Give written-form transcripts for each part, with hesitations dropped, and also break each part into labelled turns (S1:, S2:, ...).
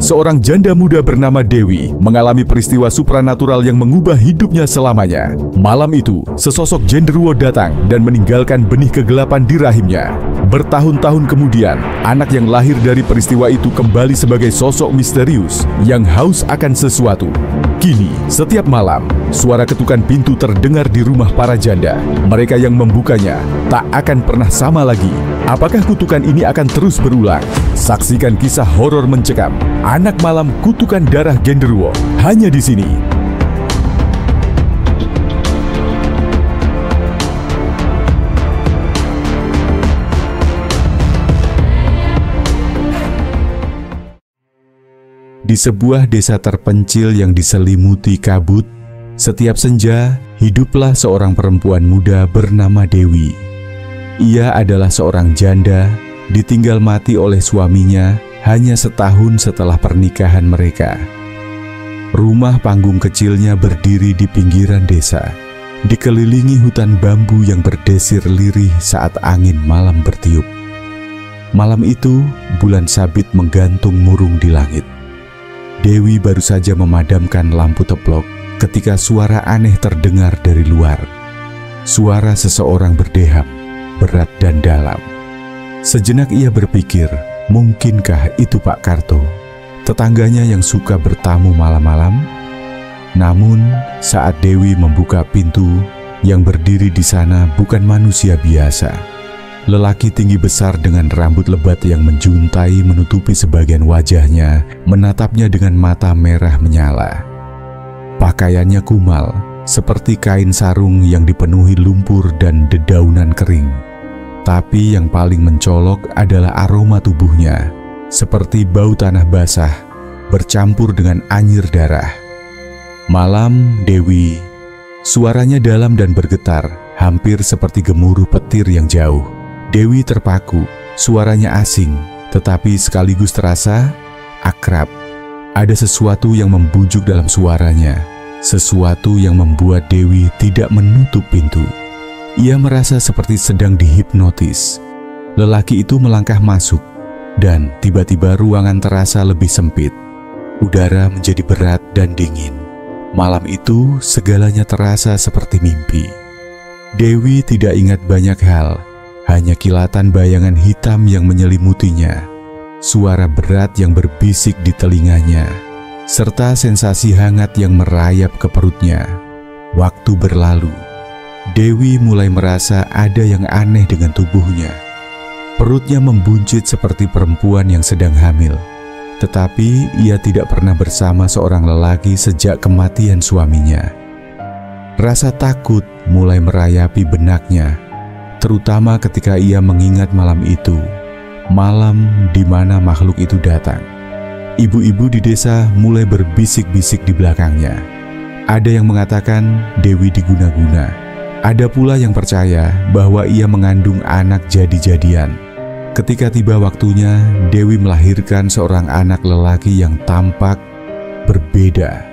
S1: seorang janda muda bernama Dewi mengalami peristiwa supranatural yang mengubah hidupnya selamanya. Malam itu, sesosok genderuwo datang dan meninggalkan benih kegelapan di rahimnya. Bertahun-tahun kemudian, anak yang lahir dari peristiwa itu kembali sebagai sosok misterius yang haus akan sesuatu. Kini, setiap malam, suara ketukan pintu terdengar di rumah para janda. Mereka yang membukanya tak akan pernah sama lagi. Apakah kutukan ini akan terus berulang? Saksikan kisah horor mencekam Anak Malam Kutukan Darah Genderuwo hanya di sini. Di sebuah desa terpencil yang diselimuti kabut, setiap senja hiduplah seorang perempuan muda bernama Dewi. Ia adalah seorang janda, ditinggal mati oleh suaminya hanya setahun setelah pernikahan mereka. Rumah panggung kecilnya berdiri di pinggiran desa, dikelilingi hutan bambu yang berdesir lirih saat angin malam bertiup. Malam itu, bulan sabit menggantung murung di langit. Dewi baru saja memadamkan lampu teplok ketika suara aneh terdengar dari luar. Suara seseorang berdeham, berat dan dalam. Sejenak ia berpikir, mungkinkah itu Pak Karto, tetangganya yang suka bertamu malam-malam? Namun, saat Dewi membuka pintu, yang berdiri di sana bukan manusia biasa. Lelaki tinggi besar dengan rambut lebat yang menjuntai menutupi sebagian wajahnya, menatapnya dengan mata merah menyala. Pakaiannya kumal, seperti kain sarung yang dipenuhi lumpur dan dedaunan kering. Tapi yang paling mencolok adalah aroma tubuhnya, seperti bau tanah basah, bercampur dengan anyir darah. Malam Dewi, suaranya dalam dan bergetar, hampir seperti gemuruh petir yang jauh. Dewi terpaku, suaranya asing, tetapi sekaligus terasa akrab. Ada sesuatu yang membujuk dalam suaranya, sesuatu yang membuat Dewi tidak menutup pintu. Ia merasa seperti sedang dihipnotis. Lelaki itu melangkah masuk, dan tiba-tiba ruangan terasa lebih sempit. Udara menjadi berat dan dingin. Malam itu segalanya terasa seperti mimpi. Dewi tidak ingat banyak hal, hanya kilatan bayangan hitam yang menyelimutinya, suara berat yang berbisik di telinganya, serta sensasi hangat yang merayap ke perutnya. Waktu berlalu, Dewi mulai merasa ada yang aneh dengan tubuhnya. Perutnya membuncit seperti perempuan yang sedang hamil. Tetapi ia tidak pernah bersama seorang lelaki sejak kematian suaminya. Rasa takut mulai merayapi benaknya, terutama ketika ia mengingat malam itu, malam di mana makhluk itu datang. Ibu-ibu di desa mulai berbisik-bisik di belakangnya. Ada yang mengatakan Dewi diguna-guna. Ada pula yang percaya bahwa ia mengandung anak jadi-jadian. Ketika tiba waktunya, Dewi melahirkan seorang anak lelaki yang tampak berbeda.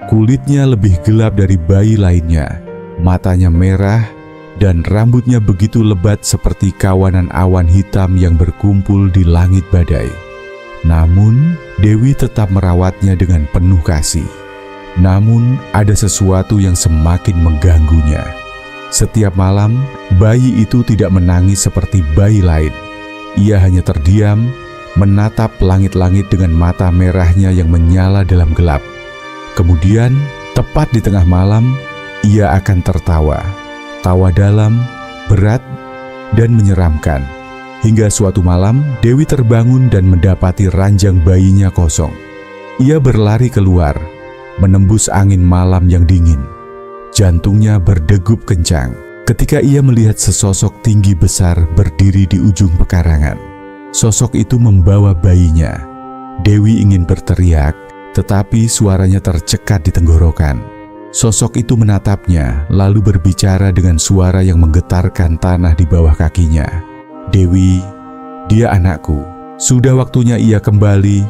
S1: Kulitnya lebih gelap dari bayi lainnya, matanya merah, dan rambutnya begitu lebat seperti kawanan awan hitam yang berkumpul di langit badai. Namun, Dewi tetap merawatnya dengan penuh kasih. Namun, ada sesuatu yang semakin mengganggunya. Setiap malam, bayi itu tidak menangis seperti bayi lain. Ia hanya terdiam, menatap langit-langit dengan mata merahnya yang menyala dalam gelap. Kemudian, tepat di tengah malam, ia akan tertawa. Tawa dalam, berat, dan menyeramkan. Hingga suatu malam, Dewi terbangun dan mendapati ranjang bayinya kosong. Ia berlari keluar, menembus angin malam yang dingin. Jantungnya berdegup kencang ketika ia melihat sesosok tinggi besar berdiri di ujung pekarangan. Sosok itu membawa bayinya. Dewi ingin berteriak, tetapi suaranya tercekat di tenggorokan. Sosok itu menatapnya, lalu berbicara dengan suara yang menggetarkan tanah di bawah kakinya. Dewi, dia anakku. Sudah waktunya ia kembali.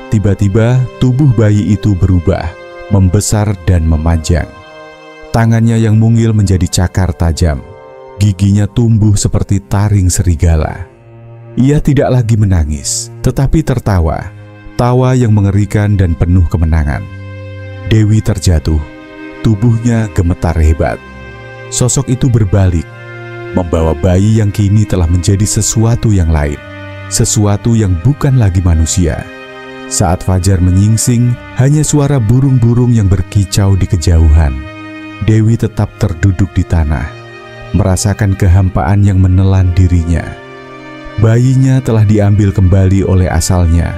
S1: Tiba-tiba tubuh bayi itu berubah, membesar dan memanjang. Tangannya yang mungil menjadi cakar tajam. Giginya tumbuh seperti taring serigala. Ia tidak lagi menangis, tetapi tertawa. tawa yang mengerikan dan penuh kemenangan. Dewi terjatuh, tubuhnya gemetar hebat. Sosok itu berbalik, membawa bayi yang kini telah menjadi sesuatu yang lain, sesuatu yang bukan lagi manusia. Saat fajar menyingsing, hanya suara burung-burung yang berkicau di kejauhan. Dewi tetap terduduk di tanah, merasakan kehampaan yang menelan dirinya. Bayinya telah diambil kembali oleh asalnya.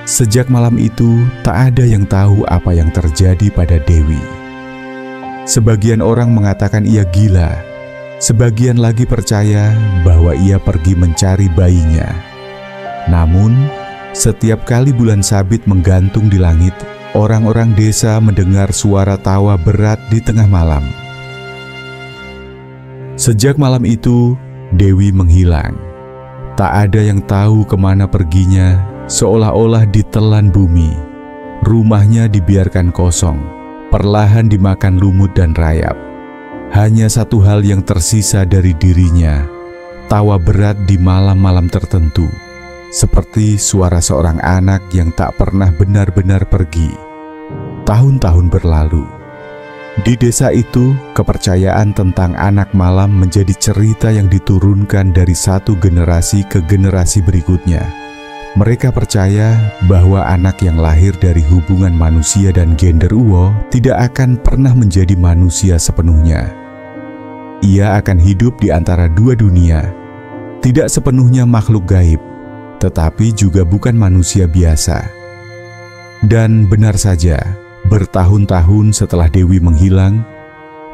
S1: Sejak malam itu, tak ada yang tahu apa yang terjadi pada Dewi. Sebagian orang mengatakan ia gila, sebagian lagi percaya bahwa ia pergi mencari bayinya. Namun, setiap kali bulan sabit menggantung di langit, orang-orang desa mendengar suara tawa berat di tengah malam. Sejak malam itu, Dewi menghilang. Tak ada yang tahu kemana perginya, seolah-olah ditelan bumi. Rumahnya dibiarkan kosong, perlahan dimakan lumut dan rayap. Hanya satu hal yang tersisa dari dirinya, tawa berat di malam-malam tertentu, seperti suara seorang anak yang tak pernah benar-benar pergi. Tahun-tahun berlalu. Di desa itu, kepercayaan tentang anak malam menjadi cerita yang diturunkan dari satu generasi ke generasi berikutnya. Mereka percaya bahwa anak yang lahir dari hubungan manusia dan genderuwo tidak akan pernah menjadi manusia sepenuhnya. Ia akan hidup di antara dua dunia, tidak sepenuhnya makhluk gaib, tetapi juga bukan manusia biasa. Dan benar saja, bertahun-tahun setelah Dewi menghilang,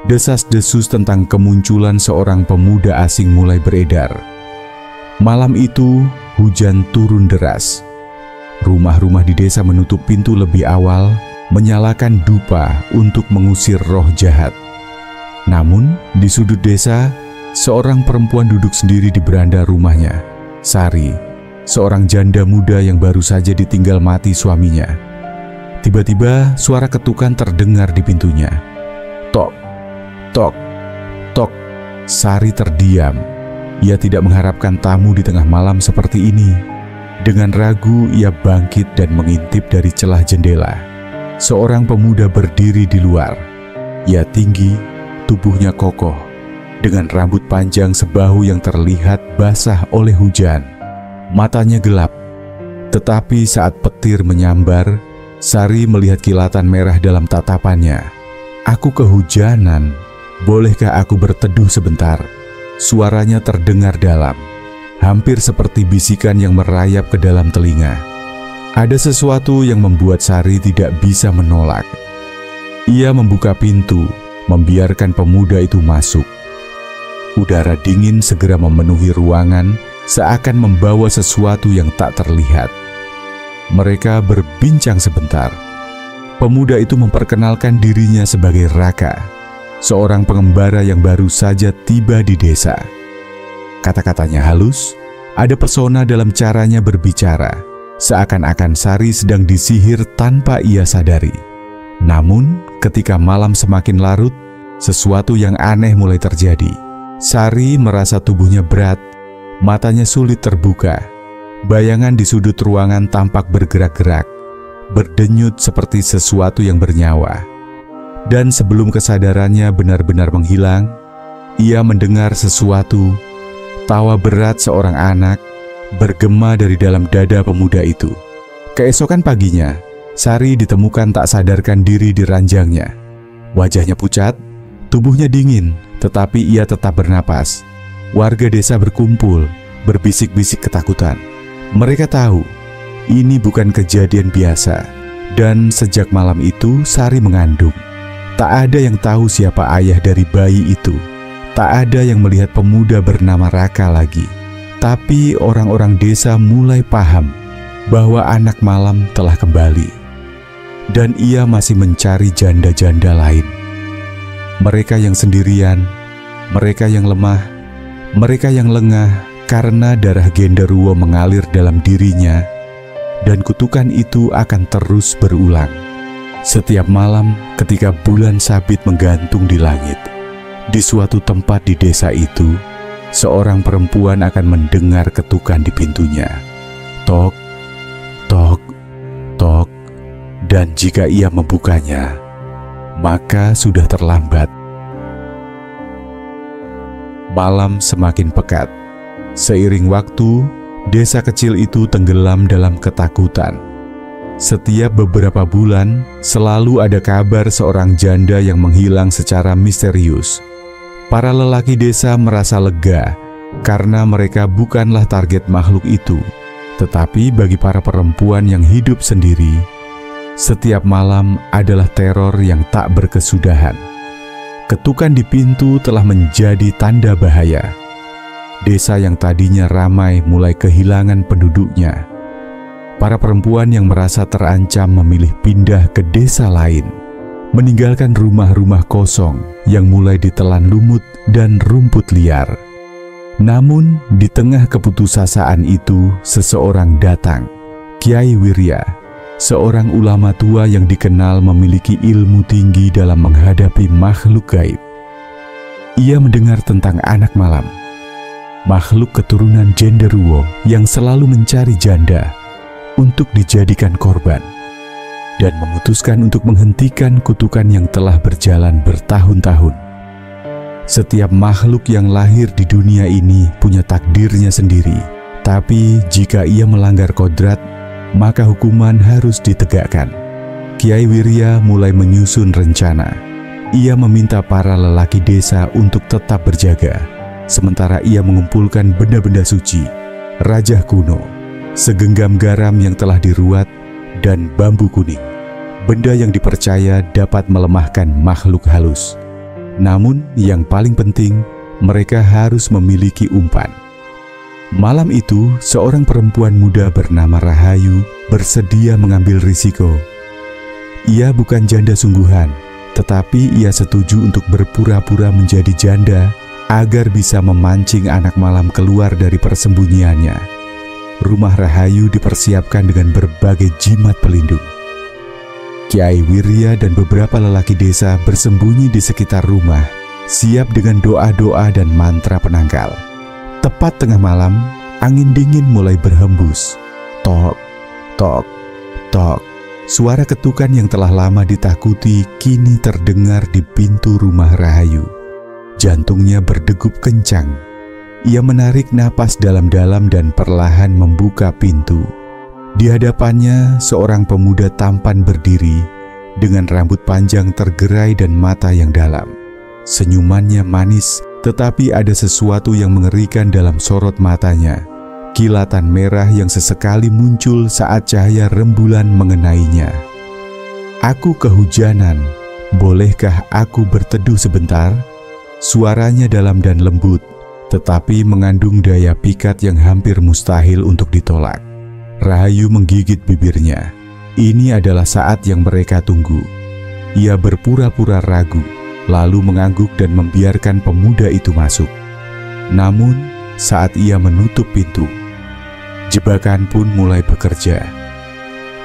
S1: desas-desus tentang kemunculan seorang pemuda asing mulai beredar. Malam itu, hujan turun deras. Rumah-rumah di desa menutup pintu lebih awal, menyalakan dupa untuk mengusir roh jahat. Namun, di sudut desa, seorang perempuan duduk sendiri di beranda rumahnya. Sari, seorang janda muda yang baru saja ditinggal mati suaminya. Tiba-tiba suara ketukan terdengar di pintunya. Tok, tok, tok. Sari terdiam. Ia tidak mengharapkan tamu di tengah malam seperti ini. Dengan ragu, ia bangkit dan mengintip dari celah jendela. Seorang pemuda berdiri di luar. Ia tinggi, tubuhnya kokoh, dengan rambut panjang sebahu yang terlihat basah oleh hujan. Matanya gelap, tetapi saat petir menyambar, Sari melihat kilatan merah dalam tatapannya. "Aku kehujanan, bolehkah aku berteduh sebentar?" Suaranya terdengar dalam, hampir seperti bisikan yang merayap ke dalam telinga. Ada sesuatu yang membuat Sari tidak bisa menolak. Ia membuka pintu, membiarkan pemuda itu masuk. Udara dingin segera memenuhi ruangan, seakan membawa sesuatu yang tak terlihat. Mereka berbincang sebentar. Pemuda itu memperkenalkan dirinya sebagai Raka, seorang pengembara yang baru saja tiba di desa. Kata-katanya halus, ada pesona dalam caranya berbicara, seakan-akan Sari sedang disihir tanpa ia sadari. Namun, ketika malam semakin larut, sesuatu yang aneh mulai terjadi. Sari merasa tubuhnya berat, matanya sulit terbuka. Bayangan di sudut ruangan tampak bergerak-gerak, berdenyut seperti sesuatu yang bernyawa. Dan sebelum kesadarannya benar-benar menghilang, ia mendengar sesuatu, tawa berat seorang anak, bergema dari dalam dada pemuda itu. Keesokan paginya, Sari ditemukan tak sadarkan diri di ranjangnya. Wajahnya pucat, tubuhnya dingin, tetapi ia tetap bernapas. Warga desa berkumpul, berbisik-bisik ketakutan. Mereka tahu, ini bukan kejadian biasa. Dan sejak malam itu, Sari mengandung. Tak ada yang tahu siapa ayah dari bayi itu. Tak ada yang melihat pemuda bernama Raka lagi. Tapi orang-orang desa mulai paham bahwa anak malam telah kembali. Dan ia masih mencari janda-janda lain. Mereka yang sendirian, mereka yang lemah, mereka yang lengah karena darah genderuwo mengalir dalam dirinya, dan kutukan itu akan terus berulang. Setiap malam ketika bulan sabit menggantung di langit, di suatu tempat di desa itu, seorang perempuan akan mendengar ketukan di pintunya. Tok, tok, dan jika ia membukanya, maka sudah terlambat. Malam semakin pekat. Seiring waktu, desa kecil itu tenggelam dalam ketakutan. Setiap beberapa bulan, selalu ada kabar seorang janda yang menghilang secara misterius. Para lelaki desa merasa lega karena mereka bukanlah target makhluk itu. Tetapi bagi para perempuan yang hidup sendiri, setiap malam adalah teror yang tak berkesudahan. Ketukan di pintu telah menjadi tanda bahaya. Desa yang tadinya ramai mulai kehilangan penduduknya. Para perempuan yang merasa terancam memilih pindah ke desa lain, meninggalkan rumah-rumah kosong yang mulai ditelan lumut dan rumput liar. Namun, di tengah keputusasaan itu, seseorang datang, Kyai Wirya, seorang ulama tua yang dikenal memiliki ilmu tinggi dalam menghadapi makhluk gaib. Ia mendengar tentang anak malam, makhluk keturunan genderuwo yang selalu mencari janda untuk dijadikan korban, dan memutuskan untuk menghentikan kutukan yang telah berjalan bertahun-tahun. Setiap makhluk yang lahir di dunia ini punya takdirnya sendiri, tapi jika ia melanggar kodrat, maka hukuman harus ditegakkan. Kyai Wirya mulai menyusun rencana. Ia meminta para lelaki desa untuk tetap berjaga, sementara ia mengumpulkan benda-benda suci, rajah kuno, segenggam garam yang telah diruat, dan bambu kuning. Benda yang dipercaya dapat melemahkan makhluk halus. Namun yang paling penting, mereka harus memiliki umpan. Malam itu, seorang perempuan muda bernama Rahayu bersedia mengambil risiko. Ia bukan janda sungguhan, tetapi ia setuju untuk berpura-pura menjadi janda agar bisa memancing anak malam keluar dari persembunyiannya. Rumah Rahayu dipersiapkan dengan berbagai jimat pelindung. Kyai Wirya dan beberapa lelaki desa bersembunyi di sekitar rumah, siap dengan doa-doa dan mantra penangkal. Tepat tengah malam, angin dingin mulai berhembus. Tok, tok, tok. Suara ketukan yang telah lama ditakuti kini terdengar di pintu rumah Rahayu. Jantungnya berdegup kencang. Ia menarik napas dalam-dalam dan perlahan membuka pintu. Di hadapannya, seorang pemuda tampan berdiri dengan rambut panjang tergerai dan mata yang dalam. Senyumannya manis, tetapi ada sesuatu yang mengerikan dalam sorot matanya. Kilatan merah yang sesekali muncul saat cahaya rembulan mengenainya. "Aku kehujanan, bolehkah aku berteduh sebentar?" Suaranya dalam dan lembut, tetapi mengandung daya pikat yang hampir mustahil untuk ditolak. Rahayu menggigit bibirnya. Ini adalah saat yang mereka tunggu. Ia berpura-pura ragu, lalu mengangguk dan membiarkan pemuda itu masuk. Namun, saat ia menutup pintu, jebakan pun mulai bekerja.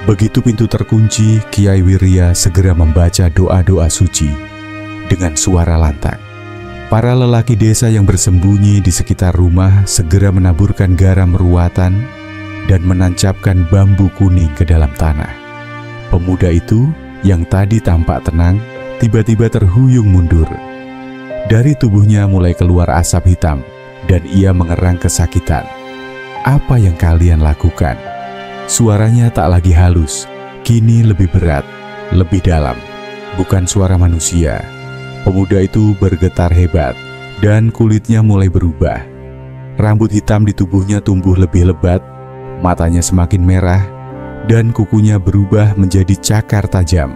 S1: Begitu pintu terkunci, Kyai Wirya segera membaca doa-doa suci dengan suara lantang. Para lelaki desa yang bersembunyi di sekitar rumah segera menaburkan garam ruatan dan menancapkan bambu kuning ke dalam tanah. Pemuda itu yang tadi tampak tenang, tiba-tiba terhuyung mundur. Dari tubuhnya mulai keluar asap hitam dan ia mengerang kesakitan. "Apa yang kalian lakukan?" Suaranya tak lagi halus, kini lebih berat, lebih dalam. Bukan suara manusia. Pemuda itu bergetar hebat dan kulitnya mulai berubah. Rambut hitam di tubuhnya tumbuh lebih lebat, matanya semakin merah, dan kukunya berubah menjadi cakar tajam.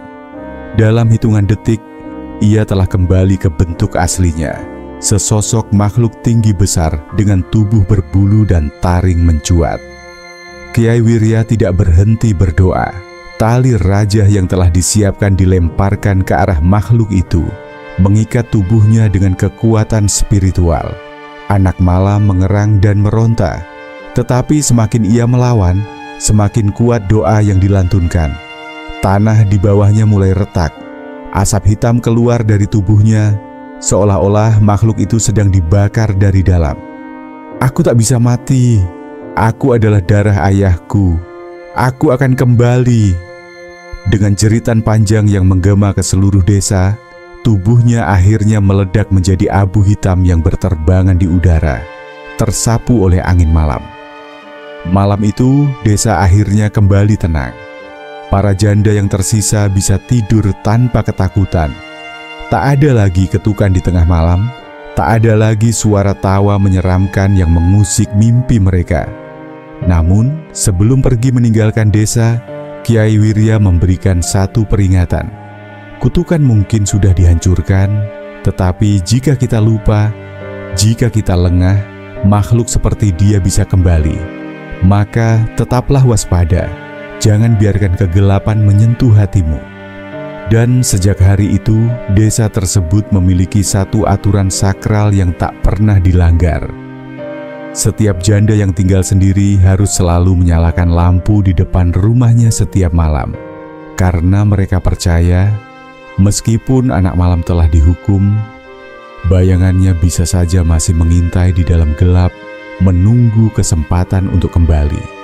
S1: Dalam hitungan detik, ia telah kembali ke bentuk aslinya. Sesosok makhluk tinggi besar dengan tubuh berbulu dan taring mencuat. Kyai Wirya tidak berhenti berdoa. Tali rajah yang telah disiapkan dilemparkan ke arah makhluk itu, mengikat tubuhnya dengan kekuatan spiritual. Anak malam mengerang dan meronta. Tetapi semakin ia melawan, semakin kuat doa yang dilantunkan. Tanah di bawahnya mulai retak. Asap hitam keluar dari tubuhnya, seolah-olah makhluk itu sedang dibakar dari dalam. "Aku tak bisa mati. Aku adalah darah ayahku. Aku akan kembali." Dengan jeritan panjang yang menggema ke seluruh desa, tubuhnya akhirnya meledak menjadi abu hitam yang berterbangan di udara, tersapu oleh angin malam. Malam itu, desa akhirnya kembali tenang. Para janda yang tersisa bisa tidur tanpa ketakutan. Tak ada lagi ketukan di tengah malam, tak ada lagi suara tawa menyeramkan yang mengusik mimpi mereka. Namun, sebelum pergi meninggalkan desa, Kyai Wirya memberikan satu peringatan. Kutukan mungkin sudah dihancurkan, tetapi jika kita lupa, jika kita lengah, makhluk seperti dia bisa kembali. Maka tetaplah waspada, jangan biarkan kegelapan menyentuh hatimu. Dan sejak hari itu, desa tersebut memiliki satu aturan sakral yang tak pernah dilanggar. Setiap janda yang tinggal sendiri harus selalu menyalakan lampu di depan rumahnya setiap malam, karena mereka percaya, meskipun anak malam telah dihukum, bayangannya bisa saja masih mengintai di dalam gelap, menunggu kesempatan untuk kembali.